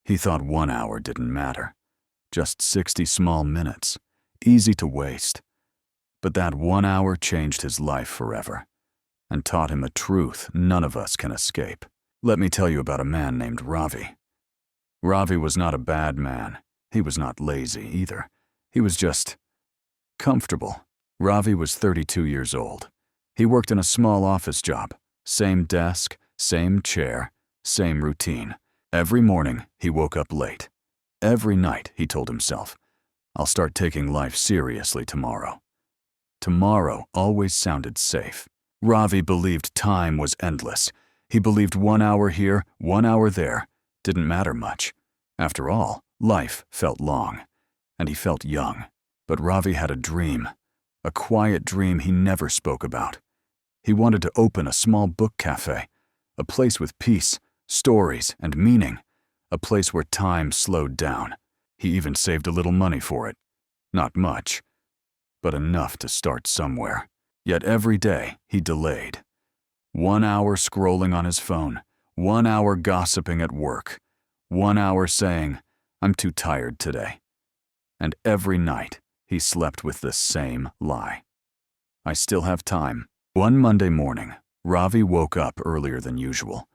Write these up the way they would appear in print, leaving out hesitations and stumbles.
He thought 1 hour didn't matter. Just 60 small minutes, easy to waste. But that 1 hour changed his life forever and taught him a truth none of us can escape. Let me tell you about a man named Ravi. Ravi was not a bad man. He was not lazy either. He was just comfortable. Ravi was 32 years old. He worked in a small office job. Same desk, same chair, same routine. Every morning, he woke up late. Every night, he told himself, I'll start taking life seriously tomorrow. Tomorrow always sounded safe. Ravi believed time was endless. He believed 1 hour here, 1 hour there, didn't matter much. After all, life felt long, and he felt young. But Ravi had a dream, a quiet dream he never spoke about. He wanted to open a small book cafe, a place with peace, stories, and meaning, a place where time slowed down. He even saved a little money for it. Not much, but enough to start somewhere. Yet every day he delayed. 1 hour scrolling on his phone, 1 hour gossiping at work, 1 hour saying, I'm too tired today. And every night he slept with the same lie. I still have time. One Monday morning, Ravi woke up earlier than usual.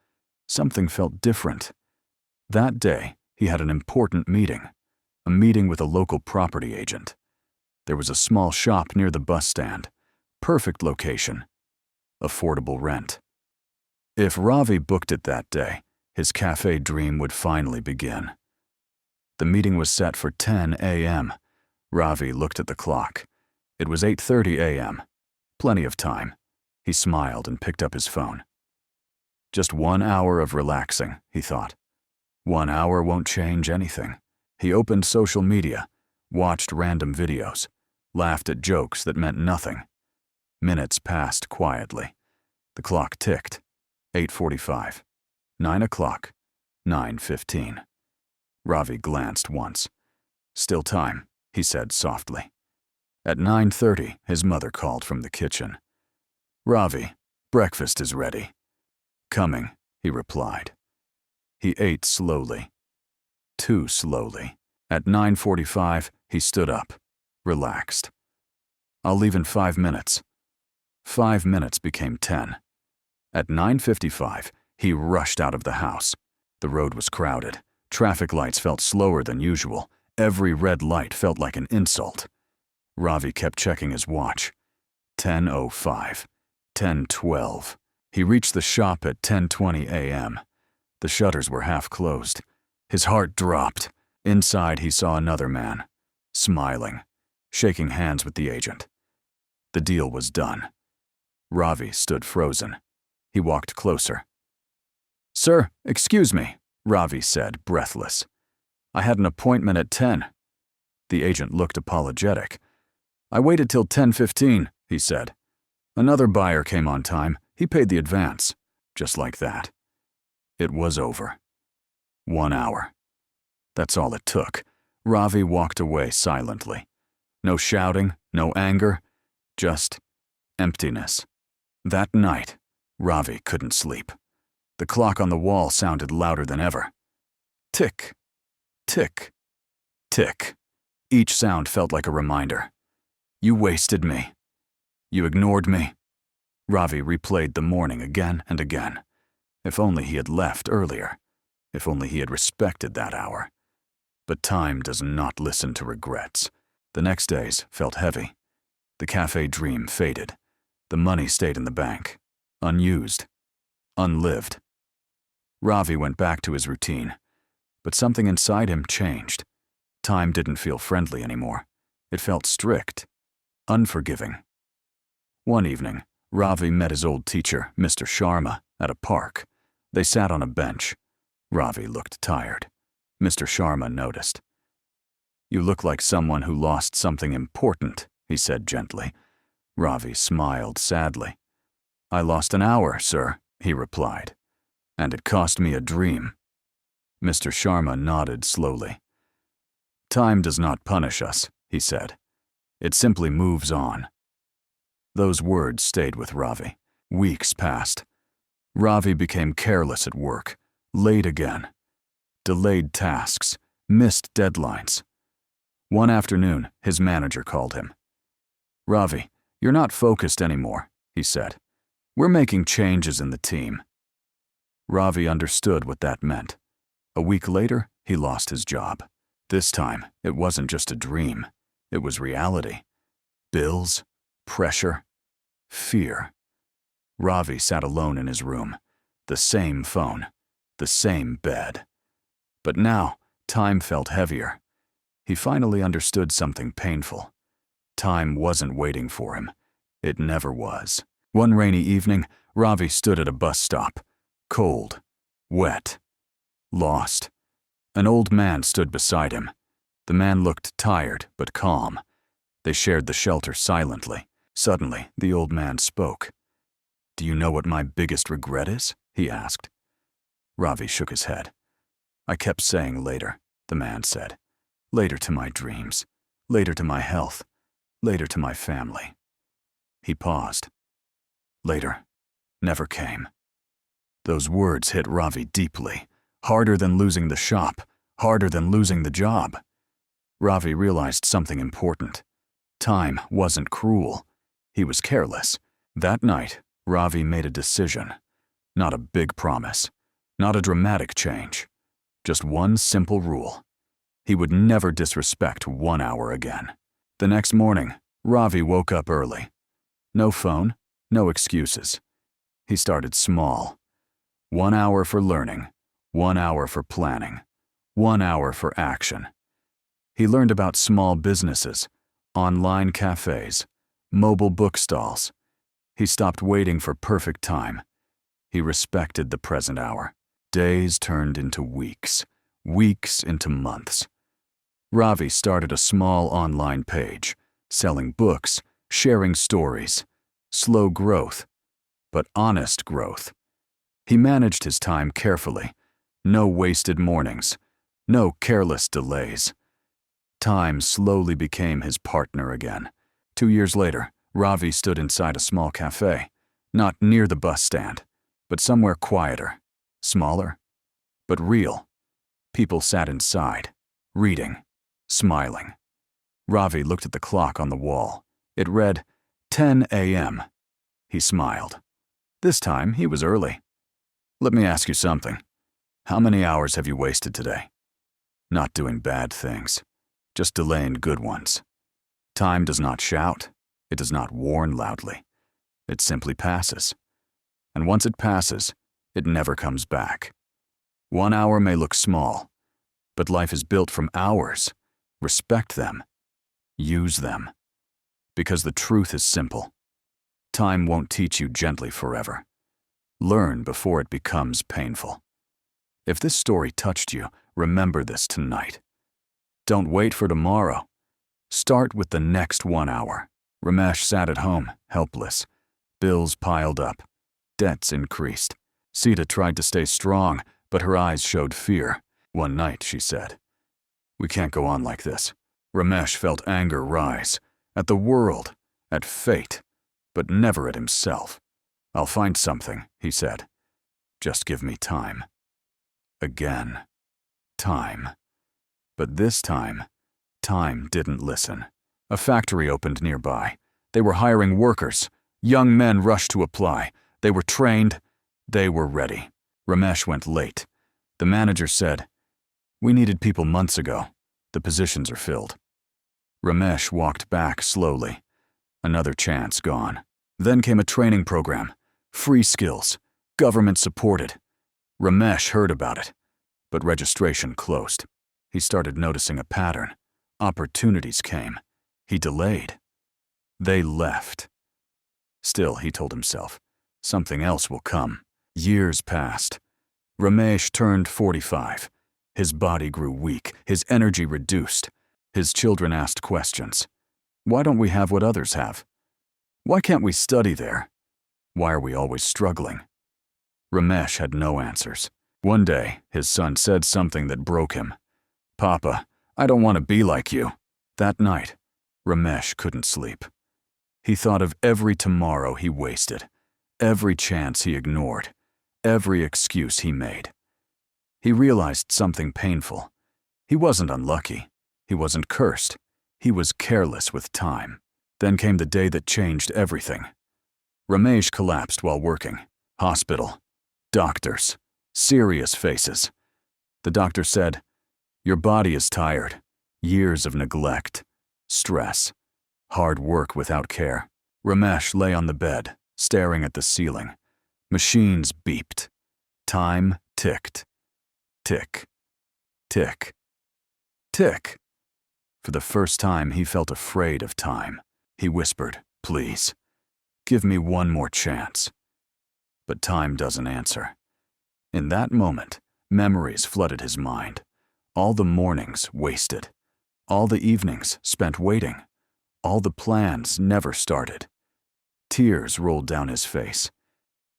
Something felt different. That day, he had an important meeting, a meeting with a local property agent. There was a small shop near the bus stand. Perfect location. Affordable rent. If Ravi booked it that day, his cafe dream would finally begin. The meeting was set for 10 a.m. Ravi looked at the clock. It was 8:30 a.m. Plenty of time. He smiled and picked up his phone. Just 1 hour of relaxing, he thought. 1 hour won't change anything. He opened social media, watched random videos, laughed at jokes that meant nothing. Minutes passed quietly. The clock ticked. 8:45. 9 o'clock. 9:15. Ravi glanced once. Still time, he said softly. At 9:30, his mother called from the kitchen. Ravi, breakfast is ready. Coming, he replied. He ate slowly. Too slowly. At 9:45, he stood up, relaxed. I'll leave in 5 minutes. 5 minutes became 10. At 9:55, he rushed out of the house. The road was crowded. Traffic lights felt slower than usual. Every red light felt like an insult. Ravi kept checking his watch. 10:05. 10:12. He reached the shop at 10:20 a.m. The shutters were half closed. His heart dropped. Inside, he saw another man, smiling, shaking hands with the agent. The deal was done. Ravi stood frozen. He walked closer. Sir, excuse me, Ravi said, breathless. I had an appointment at 10. The agent looked apologetic. I waited till 10:15, he said. Another buyer came on time. He paid the advance. Just like that. It was over. 1 hour. That's all it took. Ravi walked away silently. No shouting, no anger, just emptiness. That night, Ravi couldn't sleep. The clock on the wall sounded louder than ever. Tick, tick, tick. Each sound felt like a reminder. You wasted me. You ignored me. Ravi replayed the morning again and again. If only he had left earlier. If only he had respected that hour. But time does not listen to regrets. The next days felt heavy. The cafe dream faded. The money stayed in the bank, unused, unlived. Ravi went back to his routine, but something inside him changed. Time didn't feel friendly anymore. It felt strict, unforgiving. One evening, Ravi met his old teacher, Mr. Sharma, at a park. They sat on a bench. Ravi looked tired. Mr. Sharma noticed. You look like someone who lost something important, he said gently. Ravi smiled sadly. I lost an hour, sir, he replied. And it cost me a dream. Mr. Sharma nodded slowly. Time does not punish us, he said. It simply moves on. Those words stayed with Ravi. Weeks passed. Ravi became careless at work, late again. delayed tasks, missed deadlines. One afternoon, his manager called him. "Ravi, you're not focused anymore," he said. "We're making changes in the team." Ravi understood what that meant. A week later, he lost his job. This time, it wasn't just a dream. It was reality. Bills, pressure, fear. Ravi sat alone in his room. The same phone, the same bed. But now, time felt heavier. He finally understood something painful. Time wasn't waiting for him. It never was. One rainy evening, Ravi stood at a bus stop. Cold, wet, lost. An old man stood beside him. The man looked tired but calm. They shared the shelter silently. Suddenly, the old man spoke. "Do you know what my biggest regret is?" he asked. Ravi shook his head. "I kept saying later," the man said. "Later to my dreams. Later to my health. Later to my family." He paused. Later never came. Those words hit Ravi deeply. Harder than losing the shop. Harder than losing the job. Ravi realized something important. Time wasn't cruel. He was careless. That night, Ravi made a decision. Not a big promise. Not a dramatic change. Just one simple rule. He would never disrespect 1 hour again. The next morning, Ravi woke up early. No phone, no excuses. He started small. 1 hour for learning, 1 hour for planning, 1 hour for action. He learned about small businesses, online cafes, mobile bookstalls. He stopped waiting for perfect time. He respected the present hour. Days turned into weeks, weeks into months. Ravi started a small online page, selling books, sharing stories. Slow growth, but honest growth. He managed his time carefully. No wasted mornings, no careless delays. Time slowly became his partner again. 2 years later, Ravi stood inside a small cafe, not near the bus stand, but somewhere quieter, smaller, but real. People sat inside, reading, smiling. Ravi looked at the clock on the wall. It read 10 a.m. He smiled. This time, he was early. "Let me ask you something. How many hours have you wasted today?" "Not doing bad things, just delaying good ones." Time does not shout. It does not warn loudly. It simply passes. And once it passes, it never comes back. 1 hour may look small, but life is built from hours. Respect them. Use them. Because the truth is simple. Time won't teach you gently forever. Learn before it becomes painful. If this story touched you, remember this tonight. Don't wait for tomorrow. Start with the next 1 hour. Ramesh sat at home, helpless. Bills piled up. Debts increased. Sita tried to stay strong, but her eyes showed fear. One night, she said, "We can't go on like this." Ramesh felt anger rise. At the world, at fate, but never at himself. "I'll find something," he said. "Just give me time." Again. Time. But this time, time didn't listen. A factory opened nearby. They were hiring workers. Young men rushed to apply. They were trained. They were ready. Ramesh went late. The manager said, "We needed people months ago. The positions are filled." Ramesh walked back slowly. Another chance gone. Then came a training program. Free skills. Government supported. Ramesh heard about it, but registration closed. He started noticing a pattern. Opportunities came. He delayed. They left. Still, he told himself, something else will come. Years passed. Ramesh turned 45. His body grew weak, his energy reduced. His children asked questions. Why don't we have what others have? Why can't we study there? Why are we always struggling? Ramesh had no answers. One day, his son said something that broke him. "Papa, I don't want to be like you." That night, Ramesh couldn't sleep. He thought of every tomorrow he wasted, every chance he ignored, every excuse he made. He realized something painful. He wasn't unlucky. He wasn't cursed. He was careless with time. Then came the day that changed everything. Ramesh collapsed while working. Hospital. Doctors. Serious faces. The doctor said, "Your body is tired. Years of neglect. Stress. Hard work without care." Ramesh lay on the bed, staring at the ceiling. Machines beeped. Time ticked. Tick. Tick. Tick. For the first time, he felt afraid of time. He whispered, "Please, give me one more chance." But time doesn't answer. In that moment, memories flooded his mind. All the mornings wasted. All the evenings spent waiting. All the plans never started. Tears rolled down his face.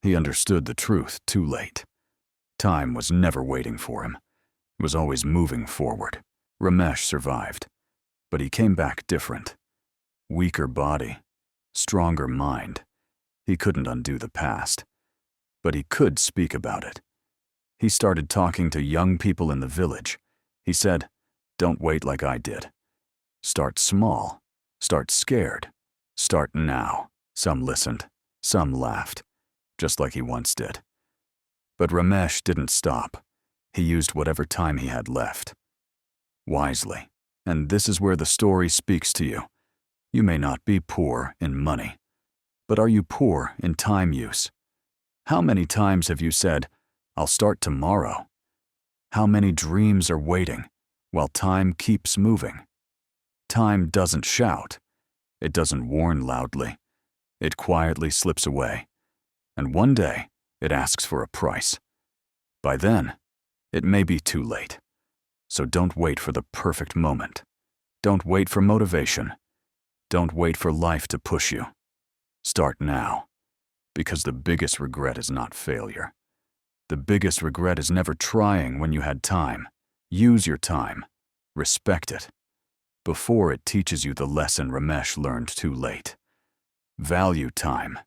He understood the truth too late. Time was never waiting for him. It was always moving forward. Ramesh survived. But he came back different. Weaker body. Stronger mind. He couldn't undo the past. But he could speak about it. He started talking to young people in the village. He said, "Don't wait like I did. Start small. Start scared. Start now." Some listened. Some laughed. Just like he once did. But Ramesh didn't stop. He used whatever time he had left. Wisely. And this is where the story speaks to you. You may not be poor in money. But are you poor in time use? How many times have you said, "I'll start tomorrow"? How many dreams are waiting while time keeps moving? Time doesn't shout. It doesn't warn loudly. It quietly slips away. And one day, it asks for a price. By then, it may be too late. So don't wait for the perfect moment. Don't wait for motivation. Don't wait for life to push you. Start now. Because the biggest regret is not failure. The biggest regret is never trying when you had time. Use your time. Respect it. Before it teaches you the lesson Ramesh learned too late. Value time.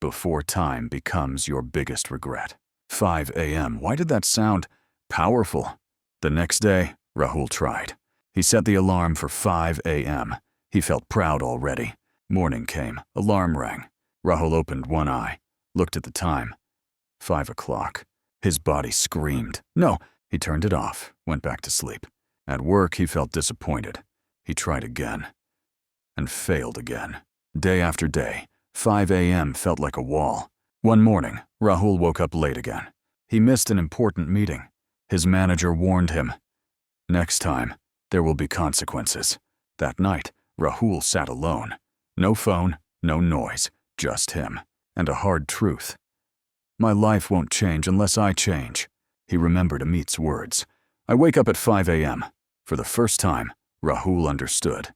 Before time becomes your biggest regret. 5 a.m. Why did that sound powerful? The next day, Rahul tried. He set the alarm for 5 a.m. He felt proud already. Morning came. Alarm rang. Rahul opened one eye, looked at the time. 5 o'clock. His body screamed. No, he turned it off, went back to sleep. At work, he felt disappointed. He tried again. And failed again. Day after day, 5 a.m. felt like a wall. One morning, Rahul woke up late again. He missed an important meeting. His manager warned him. Next time, there will be consequences. That night, Rahul sat alone. No phone, no noise, just him. And a hard truth. My life won't change unless I change. He remembered Amit's words. I wake up at 5 a.m. For the first time, Rahul understood.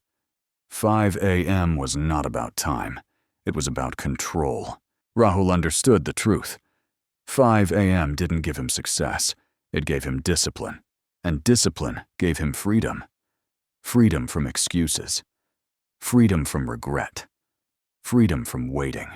5 a.m. was not about time. It was about control. Rahul understood the truth. 5 a.m. didn't give him success. It gave him discipline. And discipline gave him freedom. Freedom from excuses. Freedom from regret. Freedom from waiting.